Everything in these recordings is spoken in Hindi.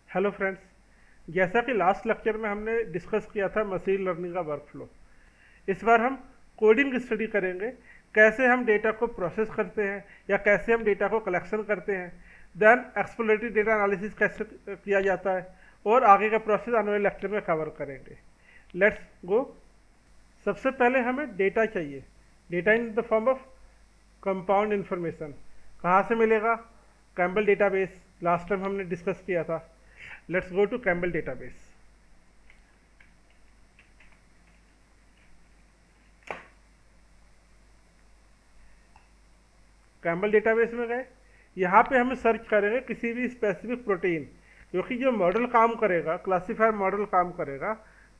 Hello friends. जैसा कि लास्ट लेक्चर में हमने डिस्कस किया था मशीन लर्निंग का वर्कफ्लो, इस बार हम कोडिंग स्टडी करेंगे। कैसे हम डेटा को प्रोसेस करते हैं या कैसे हम डेटा को कलेक्शन करते हैं, देन एक्सप्लोरेटरी डेटा एनालिसिस कैसे किया जाता है, और आगे का प्रोसेस आने वाले लेक्चर में कवर करेंगे। Let's go. सबसे पहले हमें डेटा चाहिए। Data in the form of compound information. कहाँ से मिलेगा? कैम्बल डेटाबेस, लास्ट टाइम हमने डिस्कस किया था। Let's go to ChEMBL database. ChEMBL database में गए, यहाँ पे हम सर्च करेंगे किसी भी स्पेसिफिक प्रोटीन, क्योंकि जो मॉडल काम करेगा, क्लासीफायर मॉडल काम करेगा,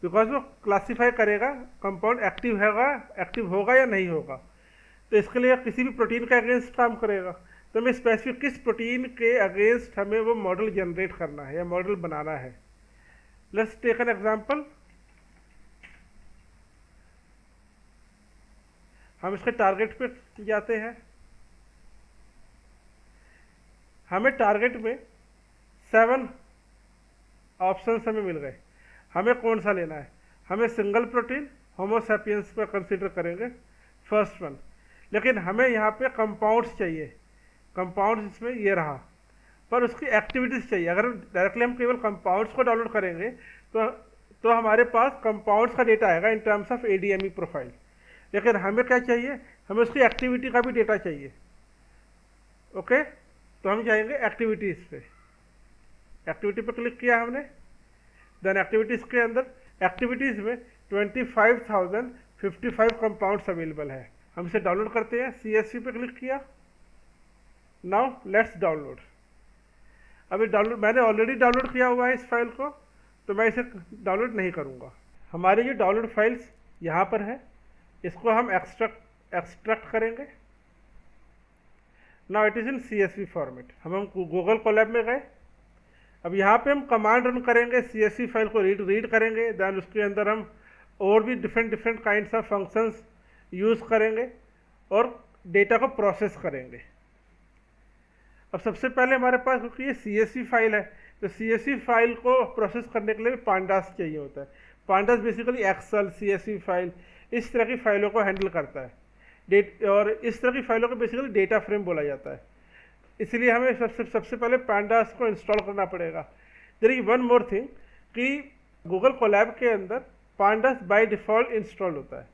बिकॉज वो क्लासीफाई करेगा कंपाउंड एक्टिव होगा या नहीं होगा। तो इसके लिए किसी भी प्रोटीन के अगेंस्ट काम करेगा, तो हमें स्पेसिफिक किस प्रोटीन के अगेंस्ट हमें वो मॉडल जनरेट करना है या मॉडल बनाना है। Let's take an example. हम इसके टारगेट पे जाते हैं। हमें टारगेट में 7 ऑप्शंस हमें मिल गए। हमें कौन सा लेना है? हमें सिंगल प्रोटीन होमोसैपियंस पर कंसीडर करेंगे, फर्स्ट वन। लेकिन हमें यहाँ पे कंपाउंड्स चाहिए। कंपाउंड्स इसमें ये रहा, पर उसकी एक्टिविटीज़ चाहिए। अगर डायरेक्टली हम केवल कंपाउंड्स को डाउनलोड करेंगे तो हमारे पास कंपाउंड्स का डेटा आएगा in terms of ADME profile. लेकिन हमें क्या चाहिए? हमें उसकी एक्टिविटी का भी डेटा चाहिए। ओके, तो हम जाएंगे एक्टिविटीज़ पे। एक्टिविटी पे क्लिक किया हमने, देन एक्टिविटीज़ के अंदर एक्टिविटीज़ में 25,055 कंपाउंड्स अवेलेबल है। हम इसे डाउनलोड करते हैं। CSV पे क्लिक किया। Now let's download. अभी डाउनलोड मैंने ऑलरेडी डाउनलोड किया हुआ है इस फाइल को, तो मैं इसे डाउनलोड नहीं करूँगा। हमारी जो डाउनलोड फाइल्स यहाँ पर है, इसको हम एक्सट्रैक्ट करेंगे। Now it is in CSV format. हम गूगल कोलैब में गए। अब यहाँ पे हम कमांड रन करेंगे, CSV फाइल को रीड करेंगे, देन उसके अंदर हम और भी different kinds of functions use करेंगे और डेटा को प्रोसेस करेंगे। अब सबसे पहले हमारे पास, क्योंकि ये CSV फाइल है, तो CSV फाइल को प्रोसेस करने के लिए पांडास चाहिए होता है। Pandas basically Excel, CSV file, इस तरह की फाइलों को हैंडल करता है। और इस तरह की फाइलों को बेसिकली डेटा फ्रेम बोला जाता है। इसलिए हमें सबसे पहले पांडास को इंस्टॉल करना पड़ेगा। There is one more thing कि गूगल कोलैब के अंदर पांडास बाय डिफ़ॉल्ट इंस्टॉल होता है,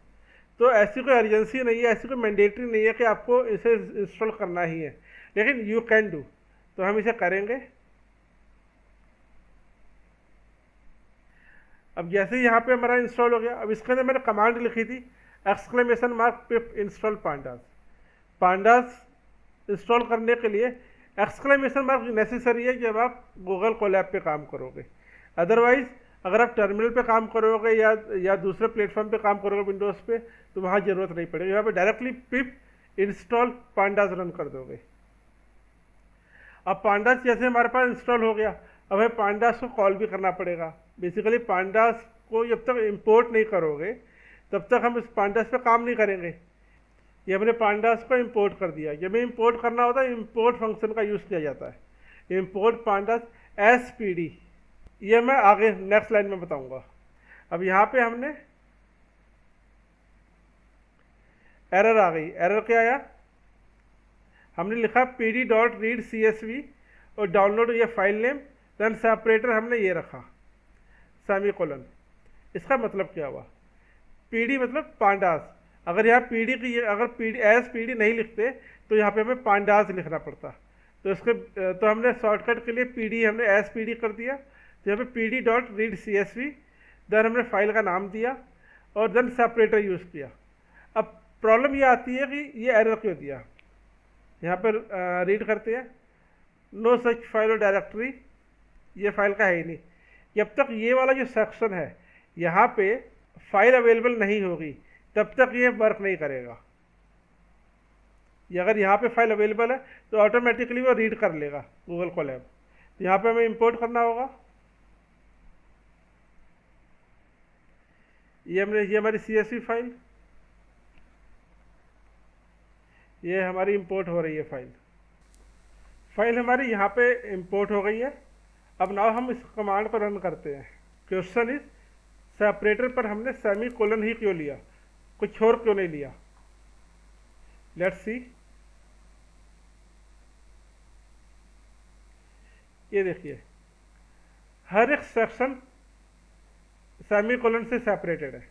तो ऐसी कोई अर्जेंसी नहीं है, ऐसी कोई मैंडेटरी नहीं है कि आपको इसे इंस्टॉल करना ही है, लेकिन यू कैन डू। तो हम इसे करेंगे। अब जैसे ही यहाँ पे हमारा इंस्टॉल हो गया, अब इसके अंदर मैंने कमांड लिखी थी !piп install pandas. Pandas install करने के लिए ! नेसेसरी है जब आप गूगल कोलैब पे काम करोगे। अदरवाइज अगर आप टर्मिनल पे काम करोगे या दूसरे प्लेटफॉर्म पे काम करोगे विंडोज़ पे, तो वहाँ ज़रूरत नहीं पड़ेगी। यहाँ पे डायरेक्टली पिप इंस्टॉल पांडास रन कर दोगे। अब पांडास जैसे हमारे पास इंस्टॉल हो गया, अब हमें पांडास को कॉल भी करना पड़ेगा। बेसिकली पांडास को जब तक इंपोर्ट नहीं करोगे तब तक हम इस पांडास पे काम नहीं करेंगे। ये हमने पांडास को इंपोर्ट कर दिया। जब इंपोर्ट करना होता है, इंपोर्ट फंक्शन का यूज़ किया जाता है, इंपोर्ट पांडास SPD। ये मैं आगे नेक्स्ट लाइन में बताऊंगा। अब यहाँ पे हमने एरर आ गई। एरर क्या आया? हमने लिखा pd.read CSV और डाउनलोड ये फाइल नेम, देन सेपरेटर हमने ये रखा सेमीकोलन। इसका मतलब क्या हुआ? PD मतलब पांडास। अगर यहाँ PD की अगर SPD नहीं लिखते तो यहाँ पे हमें पांडास लिखना पड़ता। तो हमने शॉर्टकट के लिए PD हमने SPD कर दिया। तो यहाँ पे pd.read CSV, देन हमने फाइल का नाम दिया और देन सेपरेटर यूज़ किया। अब प्रॉब्लम ये आती है कि ये एरर क्यों दिया। यहाँ पर रीड करते हैं, नो सच फाइल और डायरेक्टरी, ये फाइल का है ही नहीं। जब तक ये वाला जो सेक्शन है यहाँ पे फाइल अवेलेबल नहीं होगी तब तक ये वर्क नहीं करेगा। ये अगर यहाँ पे फाइल अवेलेबल है तो ऑटोमेटिकली वो रीड कर लेगा गूगल कोलैब। तो यहाँ पे हमें इंपोर्ट करना होगा। ये हमारी CSV फाइल, ये हमारी इंपोर्ट हो रही है फाइल हमारी यहाँ पे इंपोर्ट हो गई है। अब नाउ हम इस कमांड को रन करते हैं। क्वेश्चन इज सेपरेटर पर हमने सेमी कोलन ही क्यों लिया, कुछ और क्यों नहीं लिया। Let's see. ये देखिए हर एक सेक्शन सेमी कोलन से सेपरेटेड है,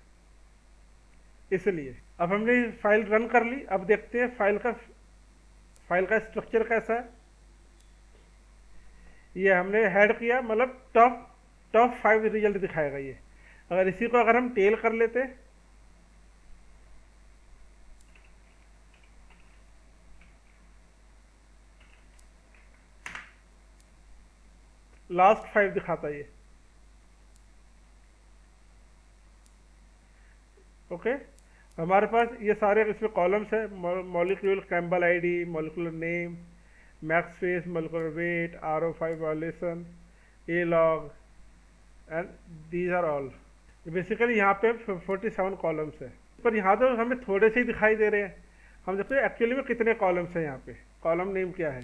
इसलिए अब हमने फाइल रन कर ली। अब देखते हैं फाइल का स्ट्रक्चर कैसा है। ये हमने हेड किया, मतलब टॉप 5 रिजल्ट दिखाएगा ये। अगर इसी को अगर हम टेल कर लेते, लास्ट 5 दिखाता है ये। ओके, हमारे पास ये सारे इसमें कॉलम्स है। Molecule ChEMBL ID, molecular name, max phase, molecular weight, RO5 violation, A log and these are all. Basically यहाँ पे 47 कॉलम्स है, पर यहाँ तो हमें थोड़े से ही दिखाई दे रहे हैं। हम देखते हैं एक्चुअली में कितने कॉलम्स हैं यहाँ पे, कॉलम नेम क्या है।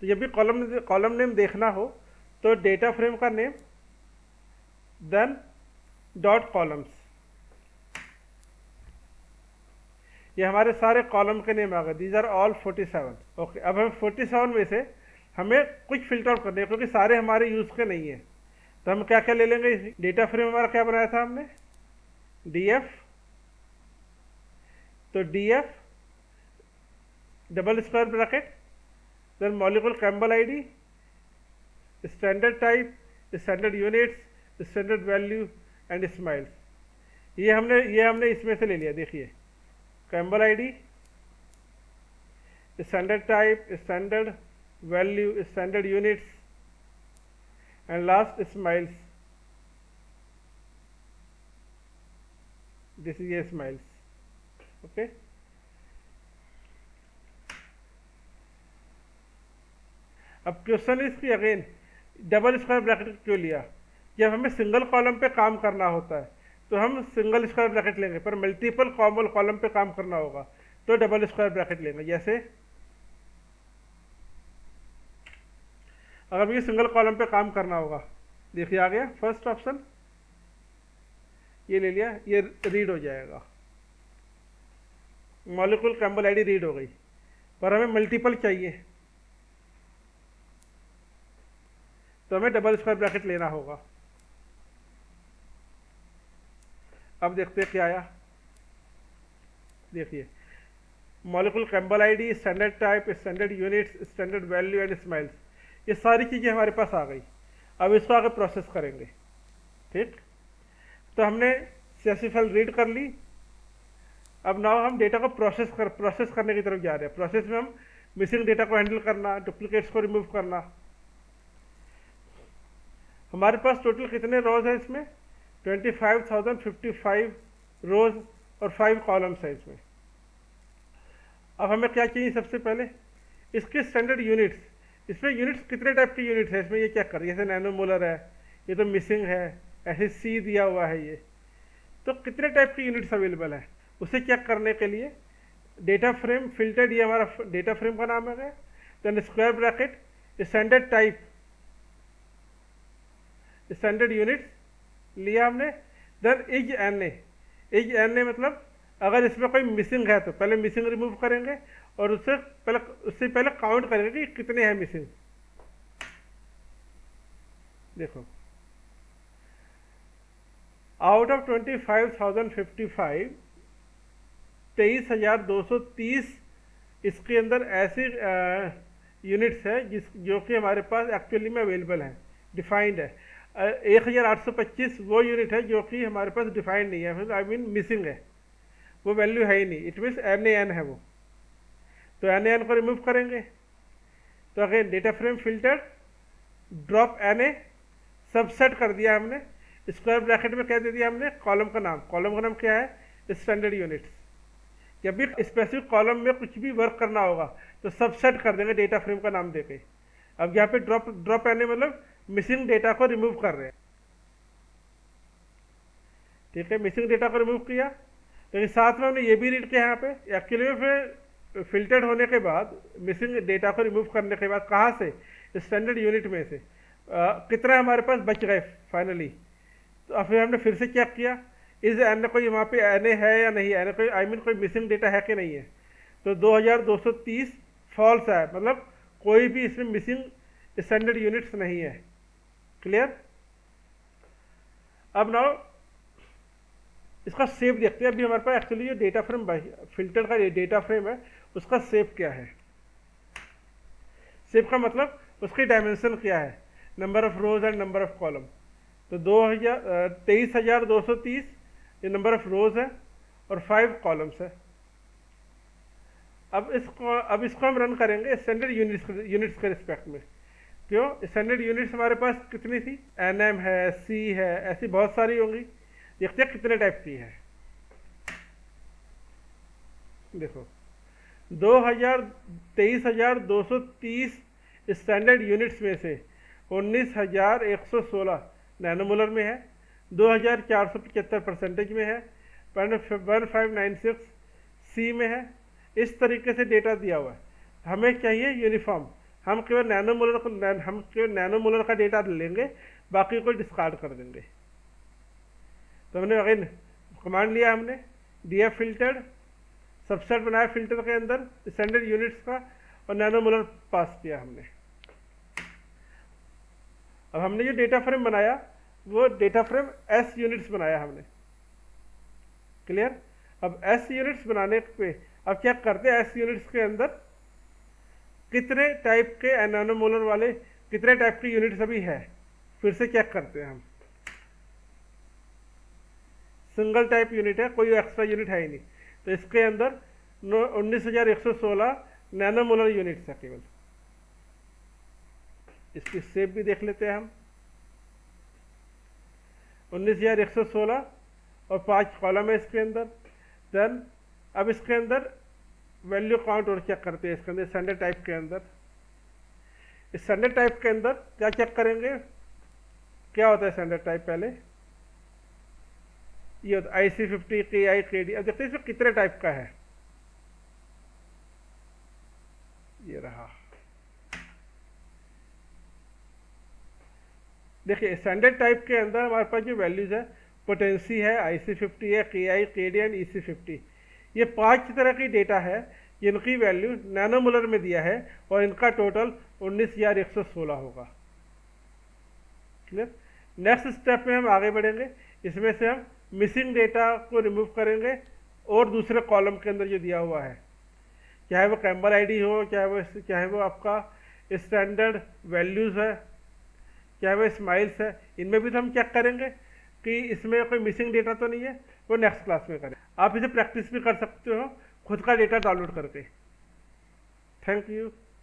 तो जब भी कॉलम नेम देखना हो तो डेटा फ्रेम का नेम देन डॉट कॉलम्स, ये हमारे सारे कॉलम के नेम आ गए। These are all 47। ओके, अब हम 47 में से हमें कुछ फिल्टर आउट करने हैं, क्योंकि सारे हमारे यूज़ के नहीं है। तो हम क्या क्या ले लेंगे। डेटा फ्रेम हमारा क्या बनाया था हमने, DF। तो DF double square bracket, then molecular ChEMBL ID, standard type, standard units, standard value and SMILES. ये हमने इसमें से ले लिया। देखिए ChEMBL ID, standard type, standard value, standard units and last SMILES. This is a SMILES. Okay, अब क्वेश्चन इसकी अगेन डबल स्क्वायर ब्रैकेट क्यों लिया। जब हमें सिंगल कॉलम पे काम करना होता है तो हम सिंगल स्क्वायर ब्रैकेट लेंगे, पर मल्टीपल कॉलम पे काम करना होगा तो डबल स्क्वायर ब्रैकेट लेंगे। जैसे अगर मुझे सिंगल कॉलम पे काम करना होगा, देखिए आ गया फर्स्ट ऑप्शन, ये ले लिया, ये रीड हो जाएगा। मॉलिक्यूल कैम्बल आईडी रीड हो गई, पर हमें मल्टीपल चाहिए तो हमें डबल स्क्वायर ब्रैकेट लेना होगा। अब देखते हैं क्या आया। देखिए molecule ChEMBL ID, standard type, standard units, standard value and SMILES, ये सारी चीज़ें हमारे पास आ गई। अब इसको आगे प्रोसेस करेंगे। ठीक, तो हमने CSV फाइल रीड कर ली। अब नाउ हम डेटा को प्रोसेस करने की तरफ जा रहे हैं। प्रोसेस में हम मिसिंग डेटा को हैंडल करना, डुप्लीकेट्स को रिमूव करना। हमारे पास टोटल कितने रोज है इसमें, 25,055 रोज और 5 कॉलम्स है इसमें। अब हमें क्या चाहिए, सबसे पहले इसके स्टैंडर्ड यूनिट्स। इसमें यूनिट्स कितने टाइप के यूनिट्स है इसमें, ये चेक कर। जैसे नैनोमोलर है, ये तो मिसिंग है, ऐसे C दिया हुआ है ये। तो कितने टाइप के यूनिट्स अवेलेबल है उसे चेक करने के लिए डेटा फ्रेम फिल्टर्ड, ये हमारा डेटा फ्रेम का नाम है। Then square bracket, standard type, standard units लिया हमने। देन इज NA मतलब अगर इसमें कोई मिसिंग है तो पहले मिसिंग रिमूव करेंगे और उससे पहले काउंट करेंगे कि कितने हैं मिसिंग। देखो आउट ऑफ 25,055 23,230 इसके अंदर ऐसे यूनिट्स है जो कि हमारे पास एक्चुअली में अवेलेबल हैं, डिफाइंड है। 1,825 वो यूनिट है जो कि हमारे पास डिफाइंड नहीं है, आई मीन मिसिंग है, वो वैल्यू है ही नहीं। इट मीन्स NaN है वो। तो NaN को रिमूव करेंगे तो again data frame filter drop NA, subset कर दिया हमने। स्क्वायर ब्रैकेट में क्या दे दिया हमने, कॉलम का नाम क्या है, स्टैंडर्ड यूनिट्स। जब भी स्पेसिफिक कॉलम में कुछ भी वर्क करना होगा तो सबसेट कर देंगे डेटा फ्रेम का नाम देके। अब यहाँ पे ड्रॉप NA मतलब मिसिंग डेटा को रिमूव कर रहे हैं। ठीक है, मिसिंग डेटा को रिमूव किया। लेकिन साथ में हमने ये भी रीड किया यहाँ पे एक्चुअली में फिर फिल्टर्ड होने के बाद, मिसिंग डेटा को रिमूव करने के बाद कहाँ से, स्टैंडर्ड यूनिट में से। कितना हमारे पास बच गए फाइनली। तो फिर हमने फिर से चेक किया इस एन कोई वहाँ पे एन है या नहीं, एन कोई आई मीन कोई मिसिंग डेटा है कि नहीं है। तो 2230 फॉल्स है, मतलब कोई भी इसमें मिसिंग स्टैंडर्ड यूनिट्स नहीं है। क्लियर। अब नाउ इसका सेव देखते हैं। अभी हमारे पास एक्चुअली जो डेटा फ्रेम फिल्टर का डेटा फ्रेम है उसका सेव क्या है। सेव का मतलब उसकी डायमेंशन क्या है, number of rose and number of column. तो 23,230 ये नंबर ऑफ रोज है और 5 कॉलम्स है। अब इसको हम रन करेंगे स्टैंडर्ड यूनिट्स के रिस्पेक्ट में। क्यों, स्टैंडर्ड यूनिट्स हमारे पास कितनी थी, एनएम है, सी है, ऐसी बहुत सारी होंगी। देखते हैं कितने टाइप की है। देखो 23,230 स्टैंडर्ड यूनिट्स में से 19,116 नैनोमोलर में है, 2,475 परसेंटेज में है, 1596 सी में है। इस तरीके से डेटा दिया हुआ है। हमें चाहिए यूनिफॉर्म। हम केवल नैनोमोलर का डेटा लेंगे, बाकी को डिस्कार्ड कर देंगे। तो हमने अगेन कमांड लिया, हमने दिया फिल्टर, सबसेट बनाया फिल्टर के अंदर स्टैंडर्ड यूनिट्स का और नैनोमोलर पास किया हमने। अब हमने जो डेटा फ्रेम बनाया वो डेटा फ्रेम एस यूनिट्स बनाया हमने। क्लियर। अब एस यूनिट्स बनाने पे अब क्या करते हैं, एस यूनिट्स के अंदर कितने टाइप के नैनोमोलर वाले कितने टाइप के यूनिट्स अभी है, फिर से चेक करते हैं हम। सिंगल टाइप यूनिट है, कोई एक्स्ट्रा यूनिट है ही नहीं। तो इसके अंदर 19,116 नैनोमोलर यूनिट्स है केवल। इसकी शेप भी देख लेते हैं हम। 19,116 और 5 कॉलम है इसके अंदर। देन अब इसके अंदर वैल्यू काउंट और चेक करते हैं। इसके अंदर स्टैंडर्ड टाइप के अंदर, स्टैंडर्ड टाइप के अंदर क्या चेक करेंगे, क्या होता है स्टैंडर्ड टाइप। पहले ये होता है IC50, KI, KD। अब देखते हैं इसमें कितने टाइप का है। ये रहा, देखिए स्टैंडर्ड टाइप के अंदर हमारे पास जो वैल्यूज है, पोटेंसी है, IC50 है, KI, KD एंड EC50। ये 5 तरह की डेटा है जिनकी वैल्यू नैनोमोलर में दिया है और इनका टोटल 19,116 होगा। क्लियर। नेक्स्ट स्टेप में हम आगे बढ़ेंगे। इसमें से हम मिसिंग डेटा को रिमूव करेंगे और दूसरे कॉलम के अंदर जो दिया हुआ है, चाहे वो कैम्बल आईडी हो, चाहे वो आपका स्टैंडर्ड वैल्यूज़ है, चाहे वो स्माइल्स है, इनमें भी तो हम चेक करेंगे कि इसमें कोई मिसिंग डेटा तो नहीं है। वो नेक्स्ट क्लास में करें। आप इसे प्रैक्टिस भी कर सकते हो खुद का डेटा डाउनलोड करके। Thank you.